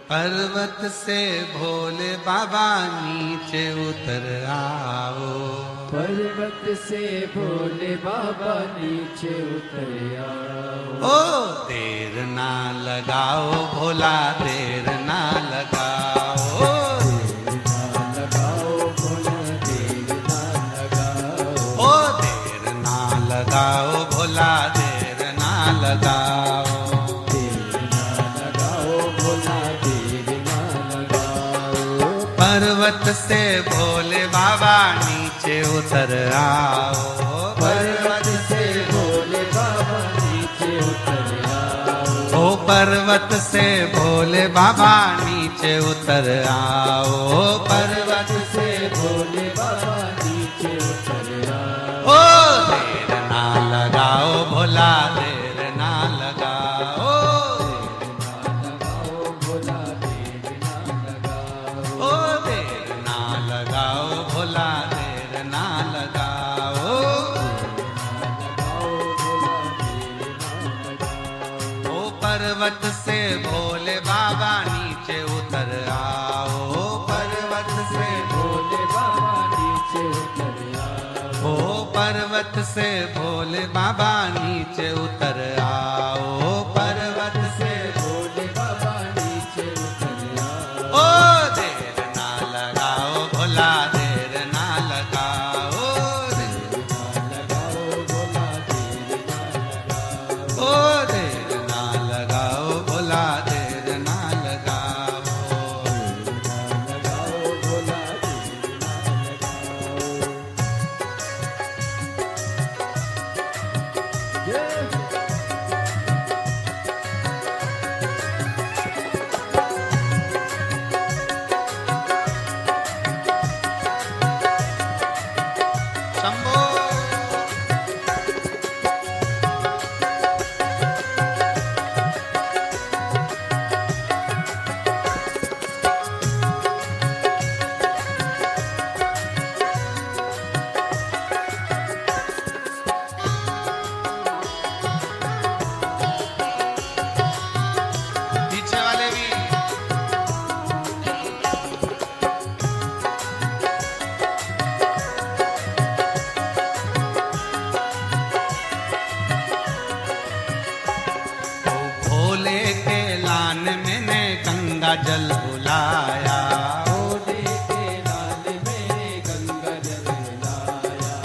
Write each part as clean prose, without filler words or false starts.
पर्वत से भोले बाबा नीचे उतर आओ। पर्वत से भोले बाबा नीचे उतर आओ। ओ देर ना लगाओ भोला, देर ना लगाओ। देर ना लगाओ भोला, देर ना लगाओ। ओ देर ना लगाओ भोला, देर ना लगाओ। पर्वत से भोले बाबा नीचे उतर आओ। पर्वत से भोले बाबा नीचे उतर आओ। ओ पर्वत से भोले बाबा नीचे उतर आओ। पर्वत से भोले बाबा नीचे उतर आओ। ओ देर ना लगाओ भोला, देर ना लगाओ। पर्वत से भोले बाबा नीचे उतर आओ। पर्वत से भोले बाबा नीचे उतर आओ। ओ पर्वत से भोले बाबा नीचे उतर आओ। पर्वत से भोले बाबा नीचे उतर आओ। ओ देर ना लगाओ भोला, देर ना लगाओ। देर ना लगाओ भोला, देर ना लगाओ। ओ देर ना लगाओ भोला, देर ना लगाओ। लगाओ भोला, देर ना लगाओ। शंभो पीछे वाले भी। ओ भोले के लान मैंने गंगा जल बुलाया। भोले के लाल में गंगा जल लाया।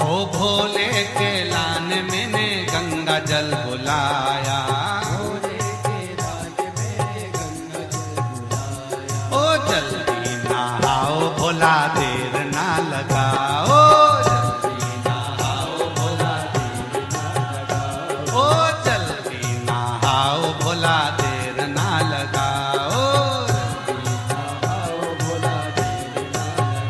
ओ भोले के लान मैंने गंगा जल बुलाया। भोले के लाल में गंगा जल लाया। ओ जल्दी नहाओ भोला, देर ना लगाओ। जल्दी नहाओ भोला, देर ना लगाओ। ओ जल्दी नहाओ भोला, देर ना लगाओ। आओ भोला, देर ना लगाओ।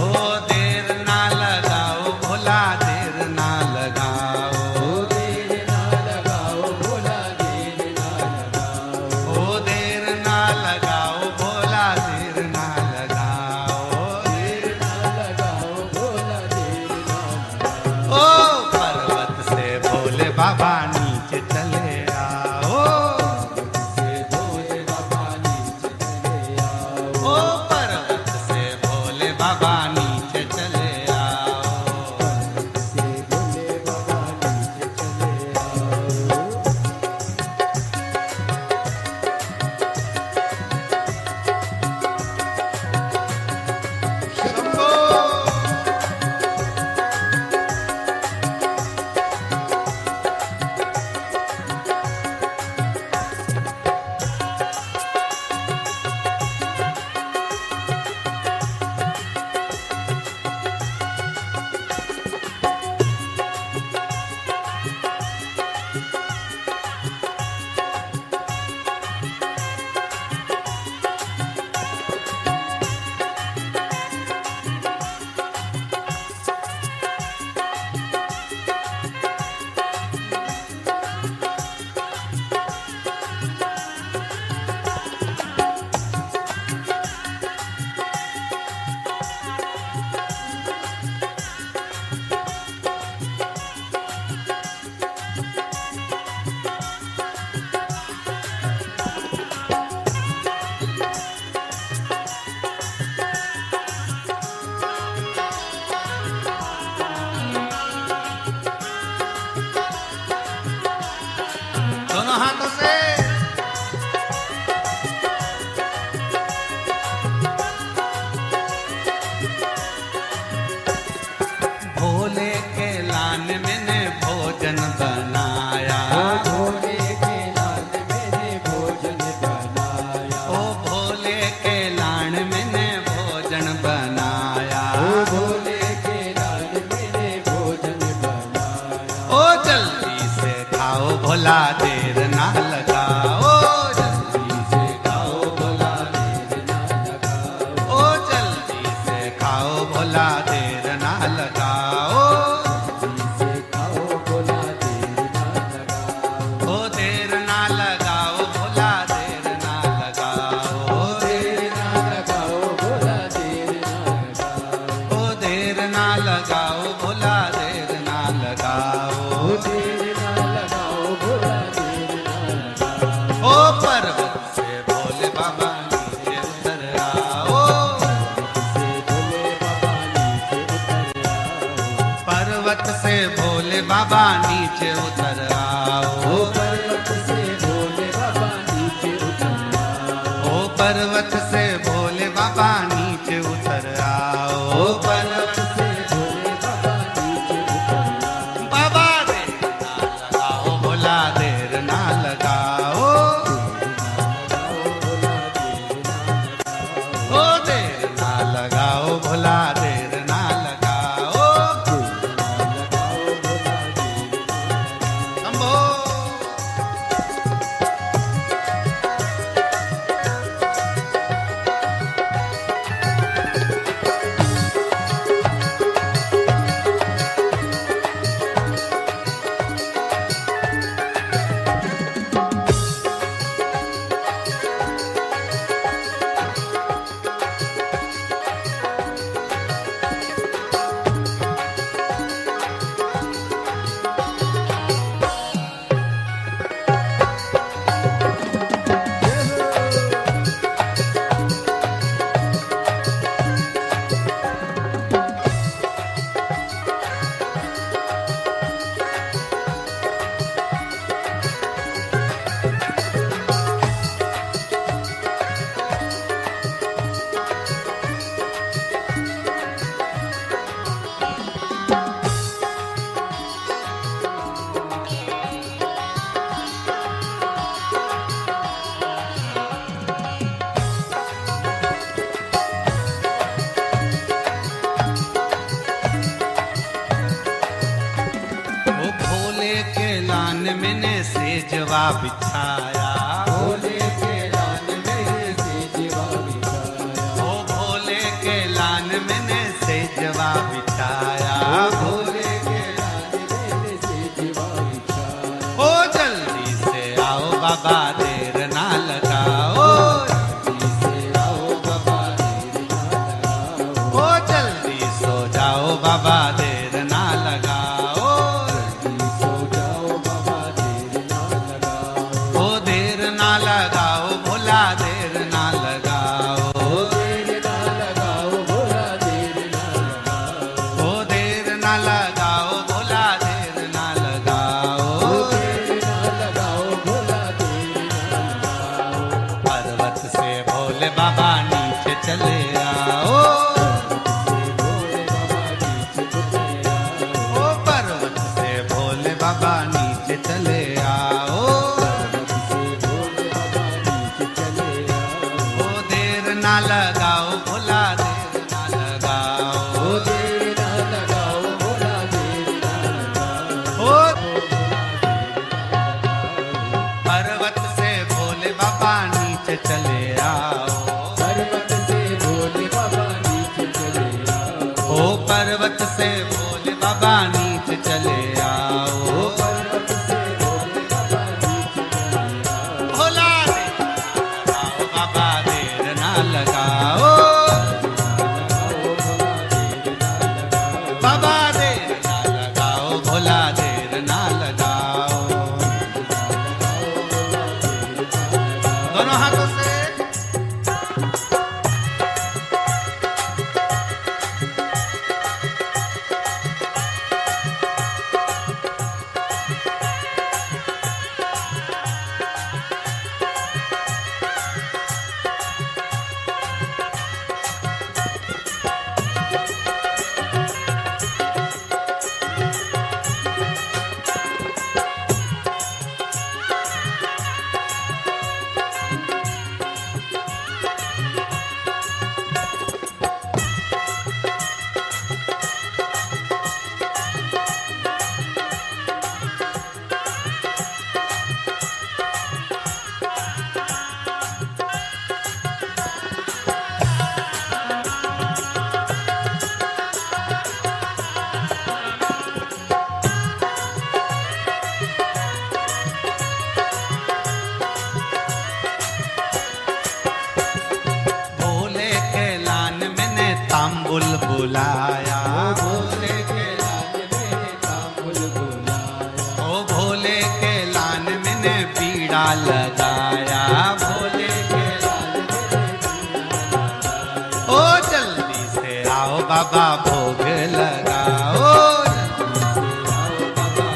ओ देर ना लगाओ भोला, देर ना लगाओ। देर ना लगाओ भोला, देर ना लगाओ। ओ देर ना लगाओ भोला, देर ना लगाओ। देर बाबा नीचे उतर आओ। पर्वत से भोले बाबा नीचे उतर आओ। पर्वत से भोले बाबा नीचे उतर आओ। पर्वत से भोले बाबा नीचे उतर आओ। बाबा देर ना लगाओ, भोला देर ना लगाओ। ओ देर ना लगाओ, भोला देर ना लगाओ। शंभो। मैंने सेजवा बिछाया। भोले के लान में सेजवा बिछाया। ओ भोले के लान मैंने सेजवा बिछाया। भोले के लान में सेजवा बिछाया। ओ जल्दी से आओ बाबा देर ना लगाओ। जल्दी से आओ बाबा देर ना लगाओ। ओ जल्दी सो जाओ बाबा देर ना लगाओ। जल्दी सो जाओ बाबा देर ना लगाओ। ओ देर ना लगाओ, भोला देर ना लगाओ। देर ना लगाओ भोला देर ना लगाओ। ओ देर ना लगाओ, भोला देर ना लगाओ। देर ना लगाओ भोला देर ना लगाओ। पर्वत से भोले बाबा नीचे चले आओ। ओ पर्वत से भोले बाबा नीचे चले आओ। ओ देर ना लगाओ, भोला देर ना लगाओ। ओ पर्वत से भोले बाबा नीचे चले आओ। ओ पर्वत से भोले बाबा नीचे चले आओ। भोला देर ना लगाओ, बाबा देर ना लगाओ। बाबा देर ना लगाओ, भोला देर ना लगाओ। दोनों हाथों से भोले के लान मैंने तांबुल बुलाया। भोले के लान में तांबुल बुलाया। ओ भोले के लान मैंने बीड़ा लगाया। भोले के लान में ओ जल्दी से आओ बाबा भोग लगाओ। आओ बाबा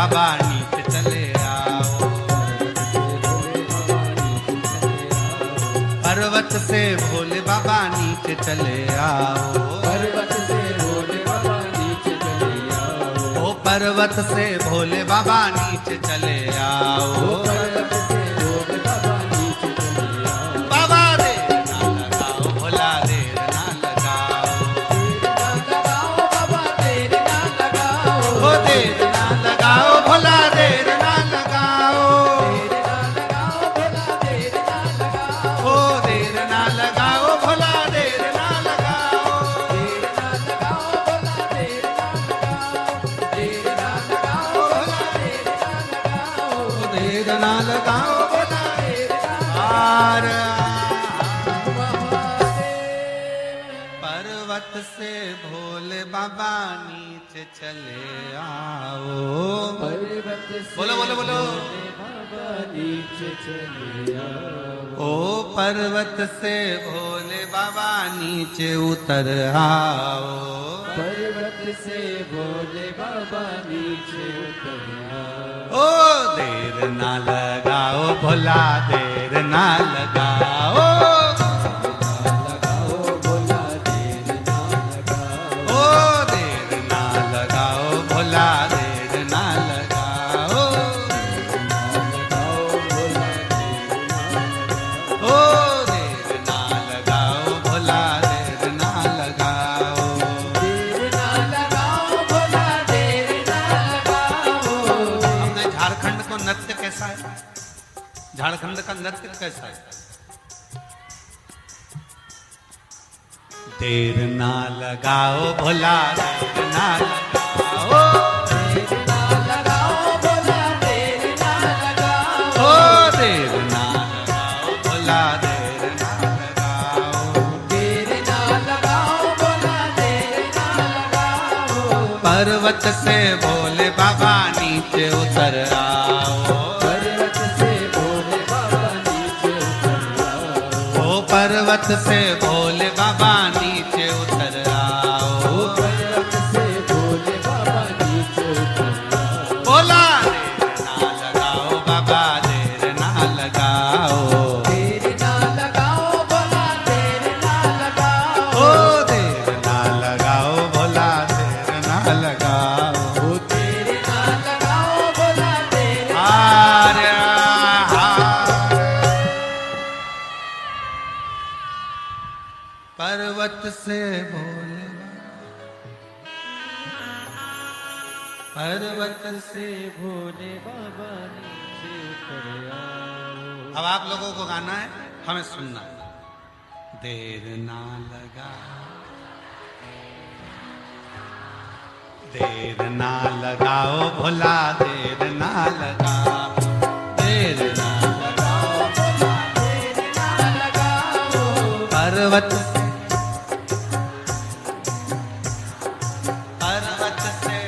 बाबा नीचे चले आओ। पर्वत से भोले बाबा नीचे चले आओ। पर्वत से भोले बाबा नीचे चले आओ। ओ पर्वत से भोले बाबा नीचे चले आओ। पर्वत से भोले बाबा नीचे चले आओ। बाबा देर ना लगाओ, भोला देर ना लगाओ। बाबा देर ना लगाओ। ओ देर ना लगाओ, भोला देर ना लगाओ। ओ देर ना लगाओ, भोला देर ना लगाओ। ओ देर ना लगाओ, भोला आर पर्वत से भोले बाबा नीचे चले आओ। पर्वत से बोलो बोलो बोलो। बाबा नीचे चले आओ। ओ पर्वत से भोले बाबा नीचे उतर आओ। पर्वत से भोले बाबा नीचे उतर आओ। ओ देर ना लगाओ, भोला देर ना लगाओ। लगाओ भोला देर ना लगाओ। ओ देर ना लगाओ, भोला देर ना लगाओ। लगाओ भोला देर ना लगाओ। ओ देर ना लगाओ, भोला देर ना लगाओ। देर ना लगाओ भोला देर ना लगाओ। हमने झारखंड को नृत्य कैसा है? झारखंड का नृत्य कैसा है? देर ना लगाओ, भोला देर ना लगाओ। देर ना लगाओ भोला देर ना लगाओ। ओ देर ना लगाओ, भोला देर ना लगाओ। देर ना लगाओ भोला देर ना लगाओ। पर्वत से भोले बाबा नीचे उतर आओ। पर्वत से भोले बाबा नीचे उतर आओ। ओ पर्वत से भोले बाबा नीचे उतर आओ। पर्वत से भोले बाबा नीचे उतर आओ। बोला देर ना लगाओ, बाबा देर ना लगाओ। देर ना लगाओ भोला देर ना लगाओ। ओ देर ना लगाओ, भोला देर ना लगाओ। ओ देर ना लगाओ भोला देर ना आर्य पर्वत से भोले पर्वत से भोले बाबा नीचे उतर आओ। अब आप लोगों को गाना है, हमें सुनना है। देर ना लगा, देर ना लगाओ, भोला देर ना लगाओ। देर ना लगाओ, भोला देर ना लगाओ। पर्वत पर्वत से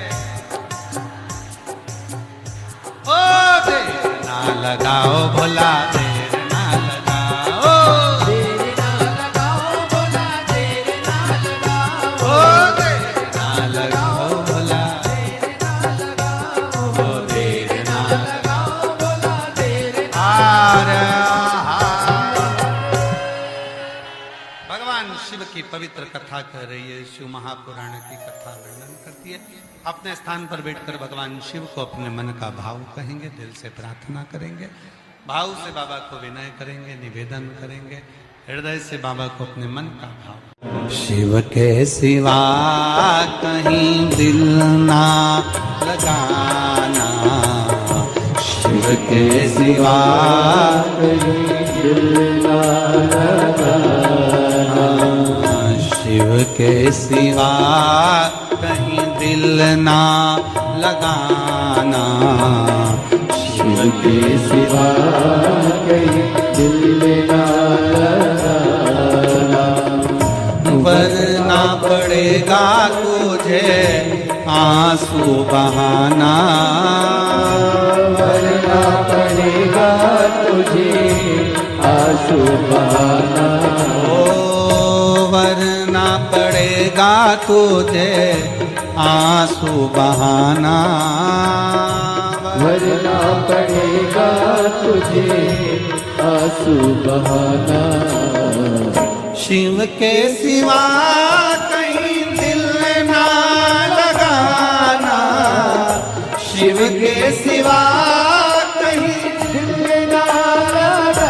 ओ देर ना लगाओ, भोला देर ना लगाओ। देर ना लगाओ भोला देर ना लगाओ। ओ देर ना लगाओ, भोला देर ना लगाओ। ओ देर ना लगाओ भोला देर ना आर्य भगवान शिव की पवित्र कथा कह रही है। शिव महापुराण की कथा वर्णन करती है। अपने स्थान पर बैठकर भगवान शिव को अपने मन का भाव कहेंगे, दिल से प्रार्थना करेंगे, भाव से बाबा को विनय करेंगे, निवेदन करेंगे, हृदय से बाबा को अपने मन का भाव। शिव के सिवा कहीं दिल ना लगाना, शिव के सिवा दिल ना लगाना। शिव के सिवा कहीं दिल ना लगाना, शिव के सिवा कहीं दिल ना लगाना। वरना पड़ेगा तुझे आंसू बहाना, वरना पड़ेगा तुझे आंसू बहाना। ओ वरना पड़ेगा तुझे आंसू बहाना। भरना पड़ेगा तुझे आंसू बहाना। शिव के सिवा कहीं दिल ना लगाना, शिव के सिवा कहीं दिल ना लगाना।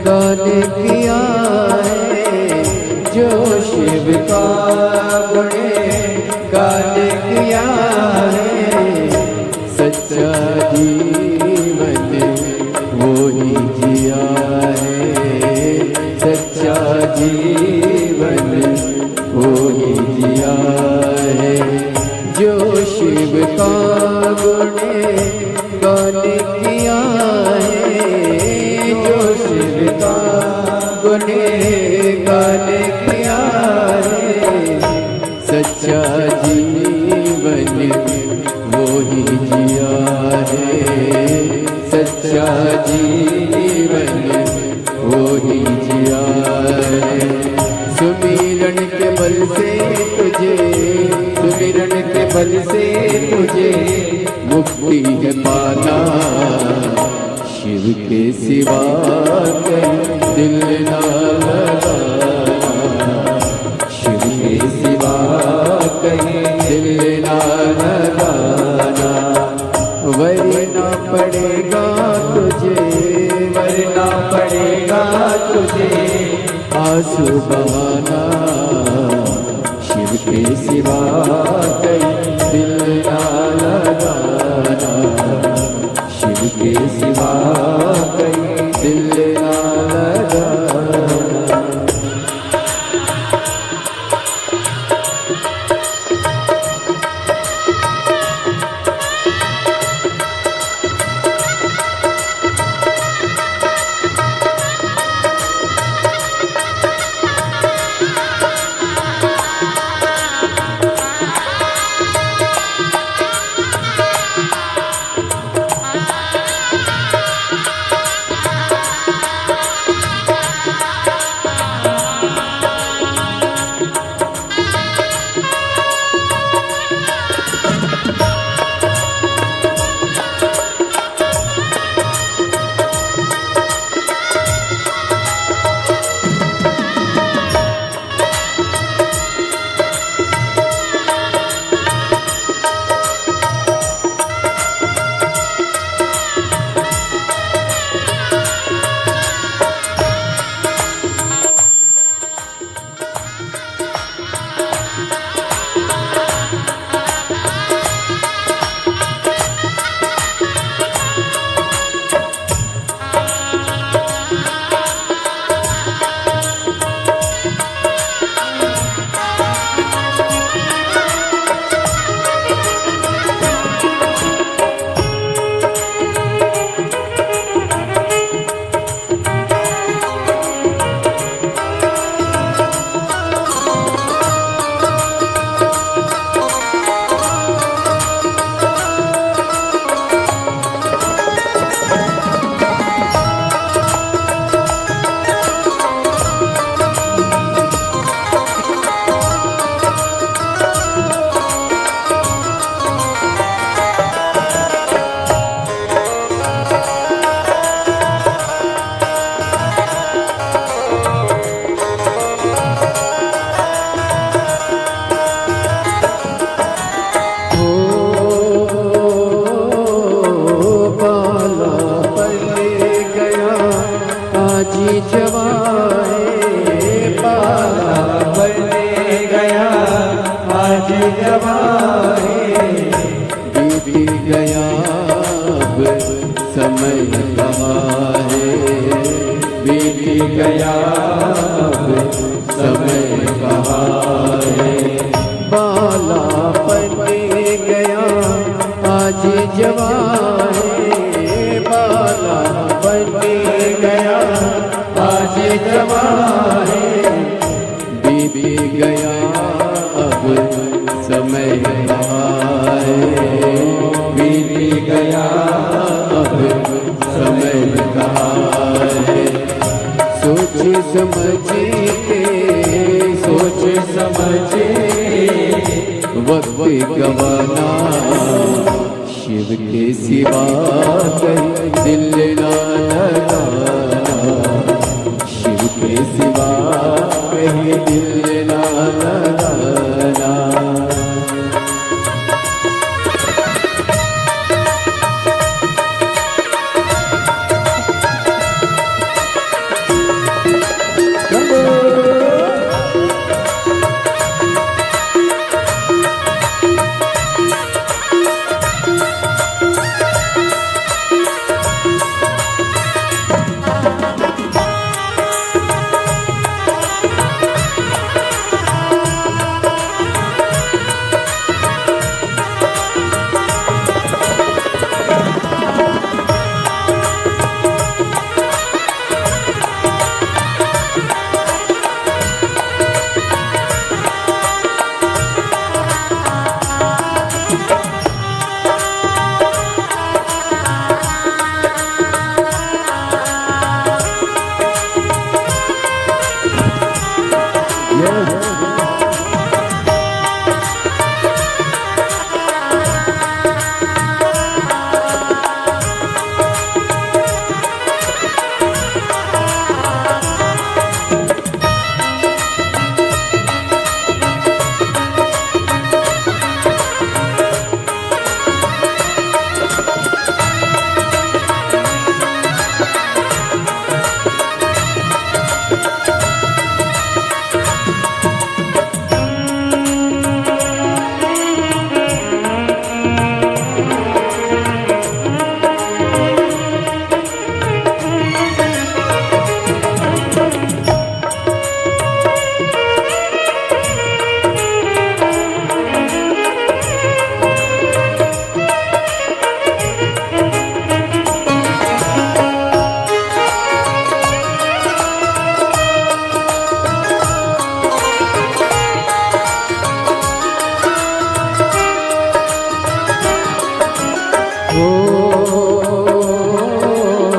गाने किया है, जो शिव का गुणे गाने किया है, सच्चा जीवन वो ही जिया है, सच्चा जीवन वो ही जिया है, जो शिव का गुणे गाने किया है, जो शिव का गुणे गाने किया है, सच्चा जीवन वो ही जिया है, सच्चा जीवन वो ही जिया है। सुमिरन के बल से तुझे, सुमिरन के बल से तुझे मुक्ति है पाना, शिव के सिवा कहीं दिल ना लगाना, शिव के सिवा कहीं दिल ना लगाना, वरना पड़ेगा तुझे, वरना पड़ेगा तुझे आंसू बहाना, शिव के सिवा कहीं दिल ना लगाना, शिव के सिवा कहीं दिल ना लगाना। जवाए बाला बने गया आज जवाए बीत गया अब समय कहाँ है बीत गया अब समय कहाँ है बाला बने गया आज जवाए बाला बने गया आज जवाए बीत गया अब समय कहाँ है बीत गया अब समय कहाँ है सोच समझ के वक्त गवाना शिव के सिवा कहीं दिल ना लगाना शिव के सिवा कहीं दिल ना लगाना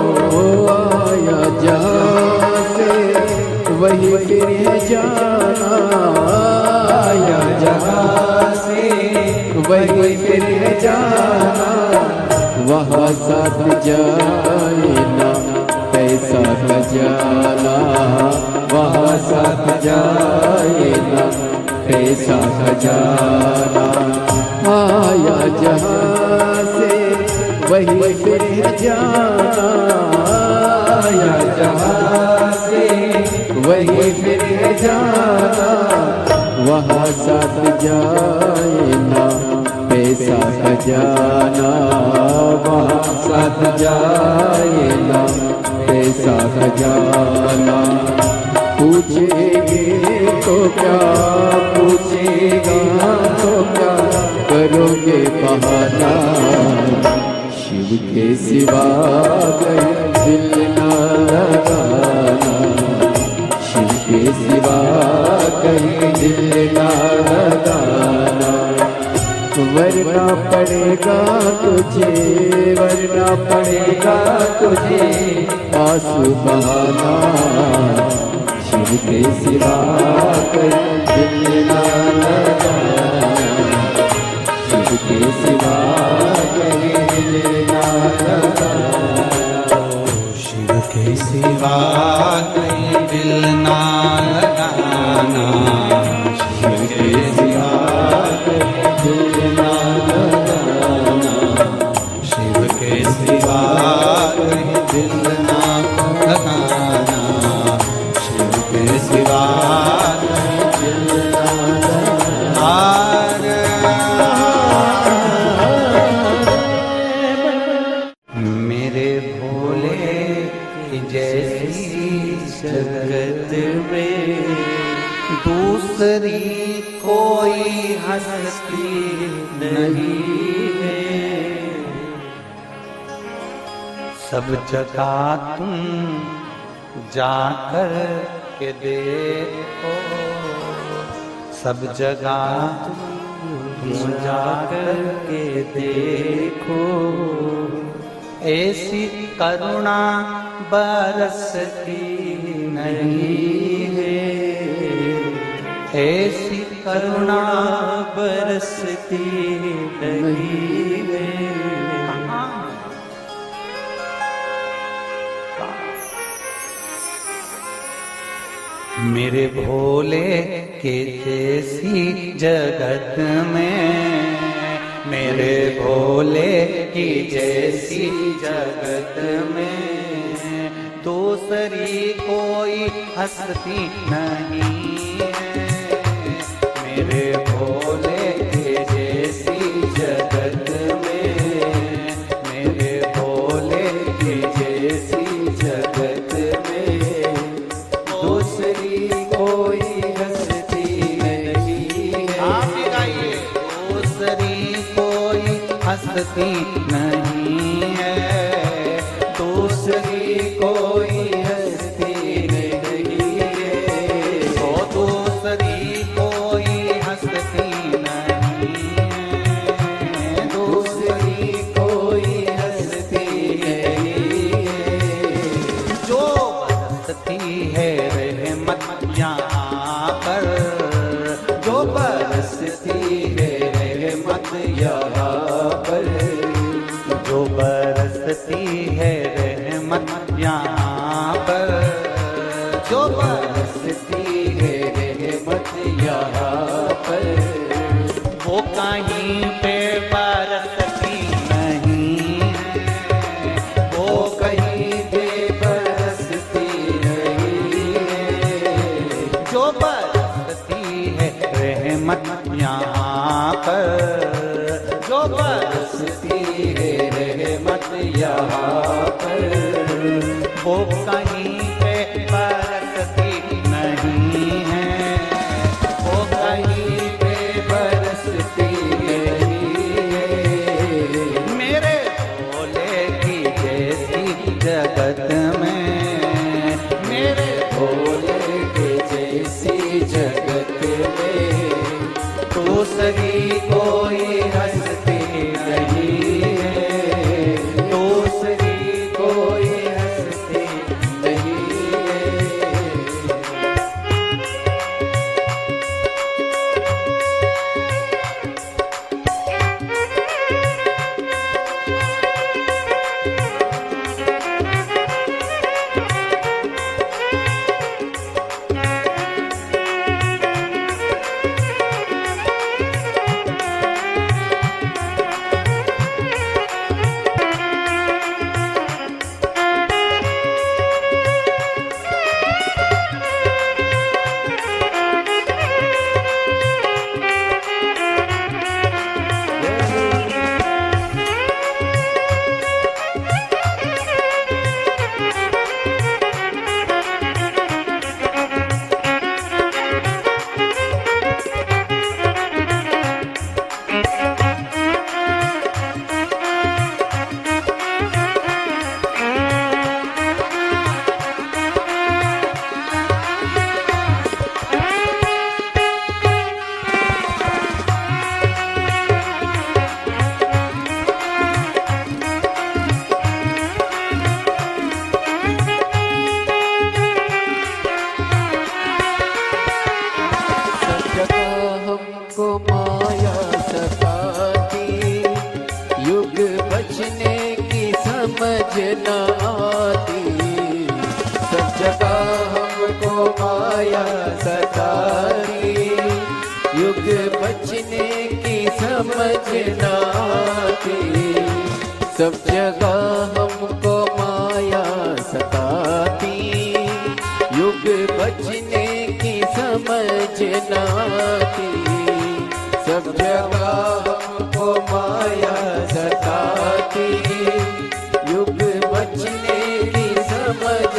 आया जहाँ से वही फिर जाना आया जहाँ से वही फिर जाना वहाँ साथ जाए ना पैसा खजाना वहाँ साथ जाए ना पैसा खजाना आया जहाँ से वही फिर जाना आया जहाँ से वही फिर जाना वहाँ साथ जाए ना पैसा खजाना वहाँ साथ जाए ना पैसा खजाना पूछेंगे तो क्या पूछेगा तो क्या करोगे बहाना शिव के सिवा कहीं दिल ना लगाना शिव के सिवा कहीं दिल ना लगाना वरना पड़ेगा तुझे आंसू बहाना शिव के सिवा कहीं दिल ना लगाना शिव के सिवा कहीं दिल ना लगाना शिव के सिवा कहीं दिल ना लगाना शिव के सिवा कहीं दिल ना लगाना शिव के सिवा कहीं दिल ना लगाना कि जैसी जगत में दूसरी कोई हस्ती नहीं है। सब जगह तुम जाकर के देखो, सब जगह तुम जाकर के देखो, ऐसी करुणा बरसती नहीं है, ऐसी करुणा बरसती नहीं है। मेरे भोले के जैसी जगत में, मेरे भोले की जैसी जगत में दूसरी कोई हस्ती नहीं है। मेरे भोले के जैसी जगत में, मेरे भोले की जैसी जगत में दूसरी कोई हस्ती नहीं है। आप ही गाइए। दूसरी कोई हस्ती नहीं है, दूसरी कोई हस्ती नहीं है। वो दूसरी कोई हस्ती नहीं है, दूसरी कोई हस्ती नहीं है। जो बरसती है रहमत यहाँ पर, जो बरसती है रहमत यहाँ पर, जो बरसती है रहमत यहाँ पर, जो बरसती है रहमत यहाँ पर, वो कहीं पे बरसती नहीं है, वो कहीं पे बरसती नहीं है। जो बरसती है रहमत यहाँ पर, जो बरसती है रहमत यहाँ पर, वो कहीं पे बरसती नहीं है, वो कहीं पे बरसती नहीं है। मेरे भोले की जैसी जगत में, मेरे भोले के जैसी जगत में दूसरी कोई हस्ती नहीं है, दूसरी कोई हस्ती नहीं है। समझ न आती, सब जगह हमको माया सताती, युग बचने की समझ न आती, सब जगह हमको माया सताती, युग बचने की समझ न आती, सब जगह हमको माया सताती, युग बचने की समझ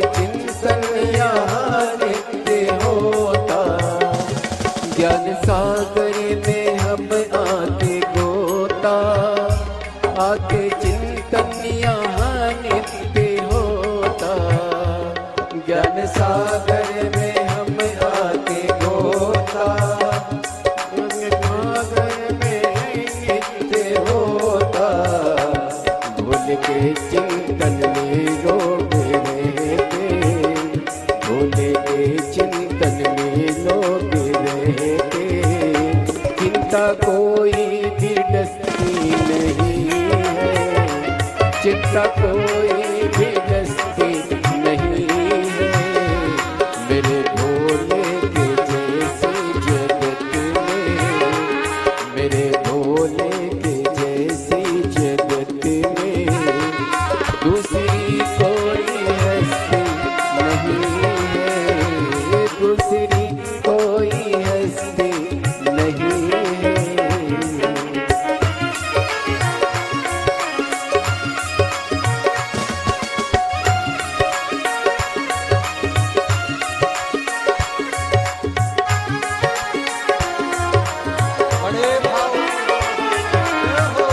चिंतन यहाँ नित्य होता। ज्ञान सागर में हम आके गोता, आके चिंतन यहाँ नित्य होता। ज्ञान सागर में हम आके गोता, ज्ञान सागर में नित्य होता। भूल के चिंतन में लोग रहते, भूल के चिंतन में लोग रहते। चिंता कोई भी डसती नहीं है, चिंता कोई भी डसती नहीं है। मेरे भोले के जैसी जगत में, मेरे भोले के जैसी जगत में दूसरी कोई हस्ती नहीं है, दूसरी कोई हस्ती नहीं है। बड़े भाव हो।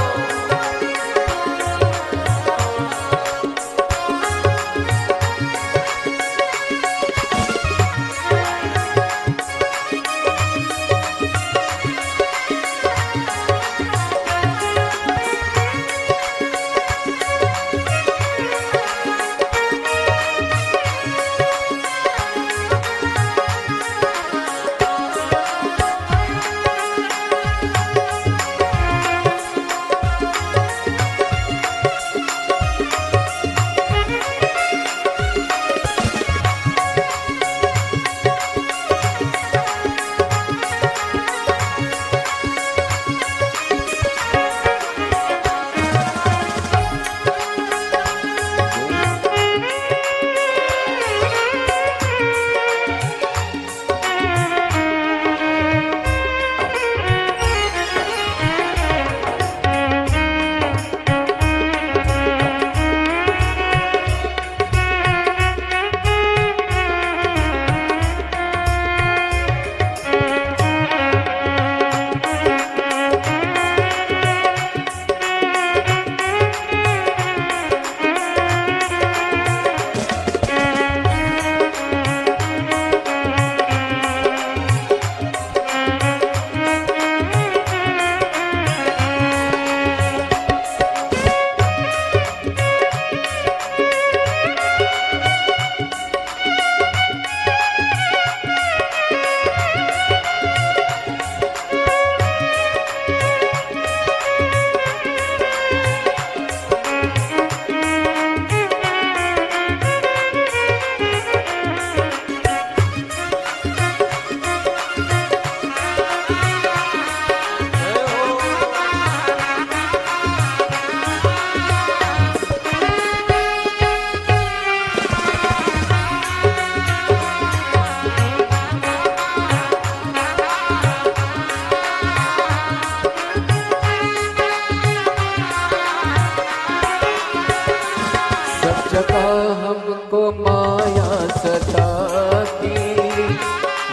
हमको माया सताती,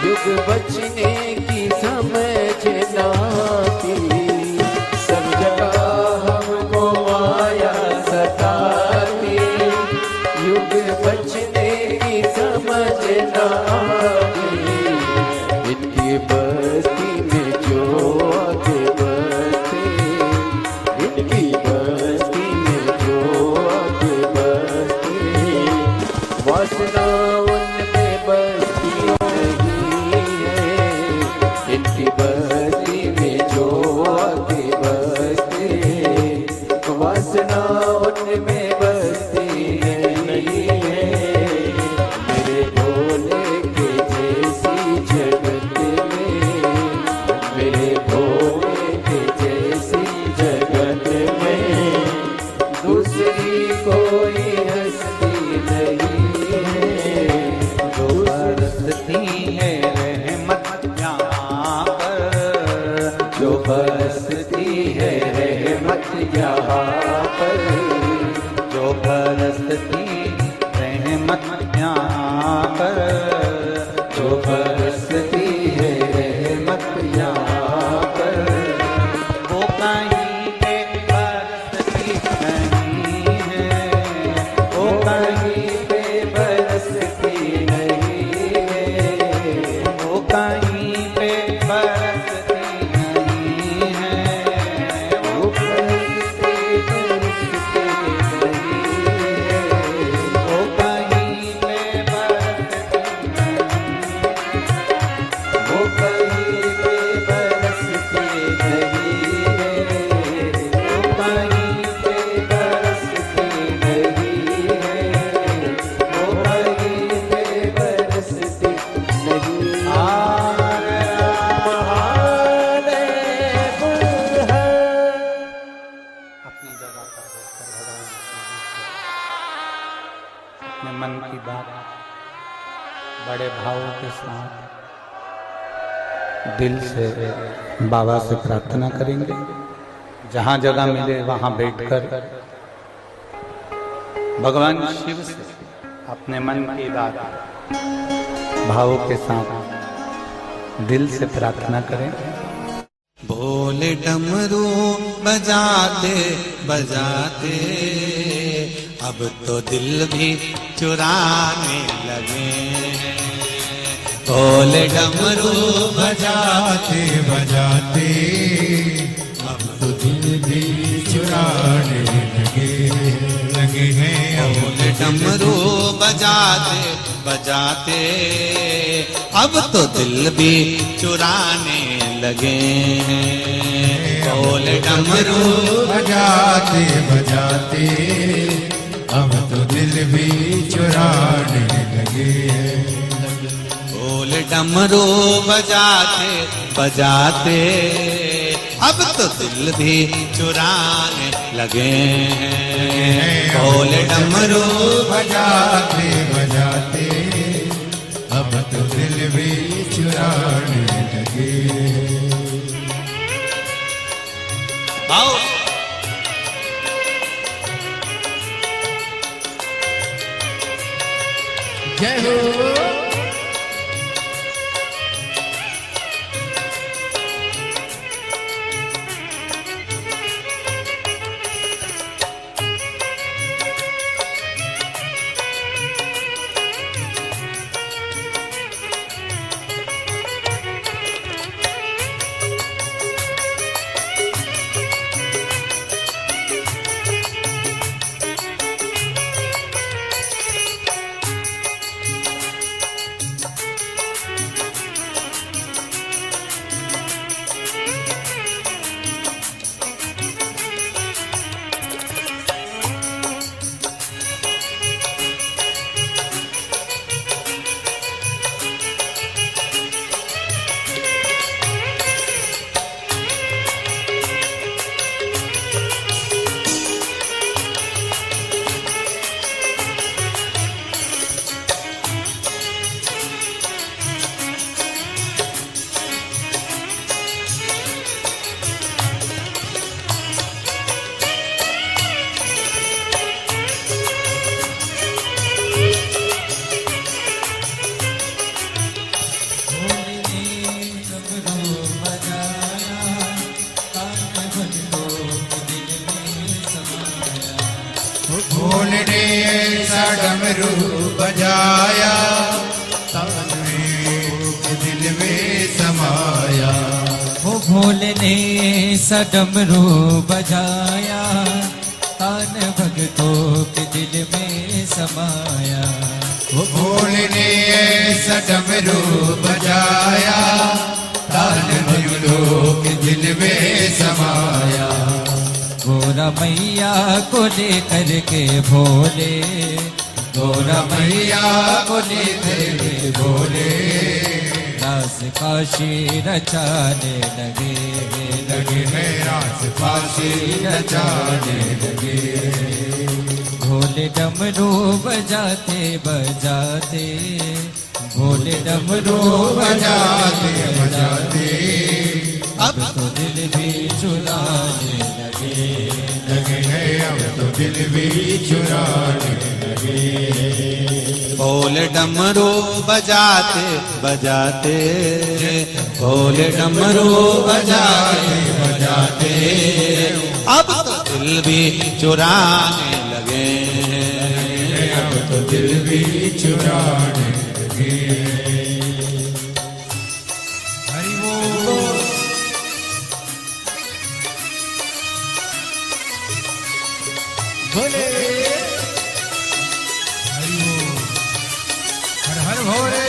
युग बचने की समझ नाती। सब जगह हमको माया सताती, युग बचने की समझ नाती। इनकी बस्ती में जो आगे बसते, इनकी बस्ती में जो आगे बसते, वासना उनमें बसती नहीं है। इनकी बस्ती में जो आगे बसते, वासना उनमें बसती नहीं है। मेरे भोले के जैसी जगत में, मेरे भोले के जैसी जगत में दूसरी कोई हस्ती नहीं है। बड़े भाव के साथ दिल से बाबा से प्रार्थना करेंगे। जहां जगह मिले वहां बैठकर भगवान शिव से अपने मन की बात भाव के साथ दिल से प्रार्थना करें। बोले डमरू बजाते बजाते अब तो दिल भी चुराने लगे। बोले डमरू बजाते बजाते अब तो दिल भी चुराने लगे हैं। बोले डमरू बजाते बजाते अब तो दिल भी चुराने लगे। बोले डमरू बजाते बजाते अब तो दिल भी चुराने लगे हैं। बोले डमरू बजाते बजाते अब तो दिल भी चुराने लगे। बोले डमरू बजाते बजाते अब तो दिल भी चुराने लगे। आओ जय हो। भोले ने ऐसा डमरू बजाया तान में दिल में समाया। वो भोले ने ऐसा डमरू बजाया तान भक्तों के दिल में समाया। वो भोले ने ऐसा डमरू बजाया तान भक्तों के दिल में समाया। गोरा मैया को लेकर के भोले, गोरा मैया को लेकर के भोले रास काशी रचाने लगे। लगे हैं रास काशी रचाने लगे। भोले डमरू बजाते बजाते, भोले डमरू बजाते बजाते अब तो दिल भी चुराने लगे। लगे हैं अब तो दिल भी चुराने लगे। बोले डमरू बजाते बजाते बोले डमरू बजाते बजाते अब तो दिल भी चुराने लगे। अब तो दिल भी चुराने लगे। हरि बोल। भोले हरि बोल। हर हर भोले।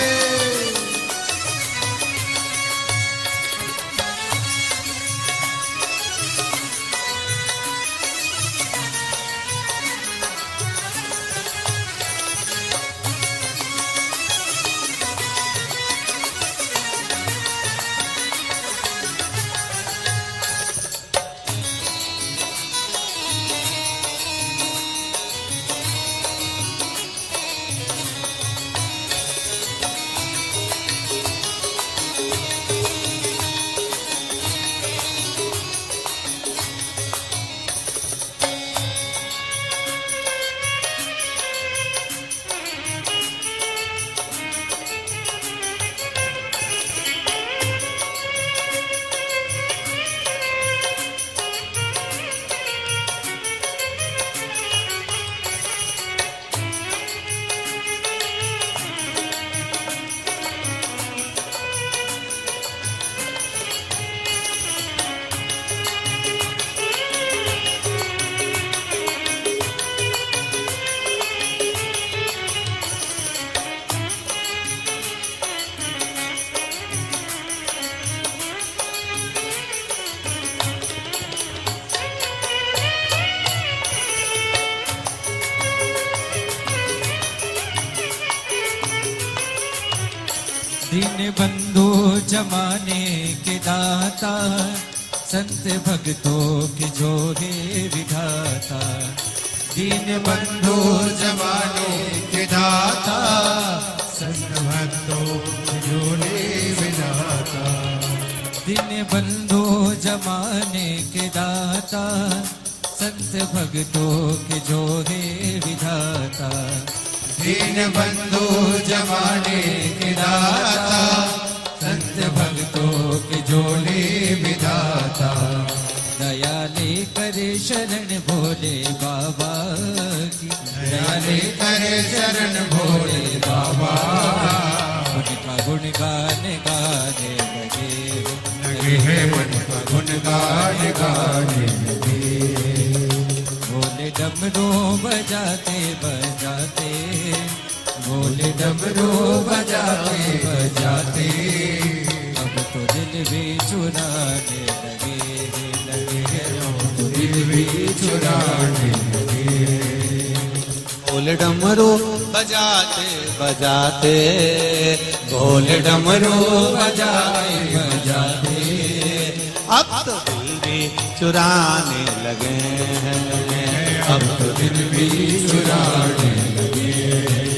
दीन बंधु जमाने के दाता, संत भक्तों के जोड़े विधाता। दीन बंधु जमाने के दाता, संत भक्तों के जोड़े विधाता। दीन बंधु जमाने के दाता, संत भक्तों के जोड़े विधाता। दीन बंधु जमाने के दाता, संत भक्तों के जोड़े विधाता। दया लेकर शरण भोले बाबा की, दया लेकर शरण भोले बाबा। उनका गुणगान गाने लगे, लगे हैं मन का गुणगान गाने लगे। भोले डमरू बजाते बजाते, भोले डमरू बजाते बजाते, अब तो दिल भी चुराने लगे, अब तो दिल भी चुराने लगे। बोल डमरू बजाते बजाते, बोल डमरू बजाते बजाते, अब तो दिल भी चुराने लगे हैं, अब तो दिल भी चुराने लगे।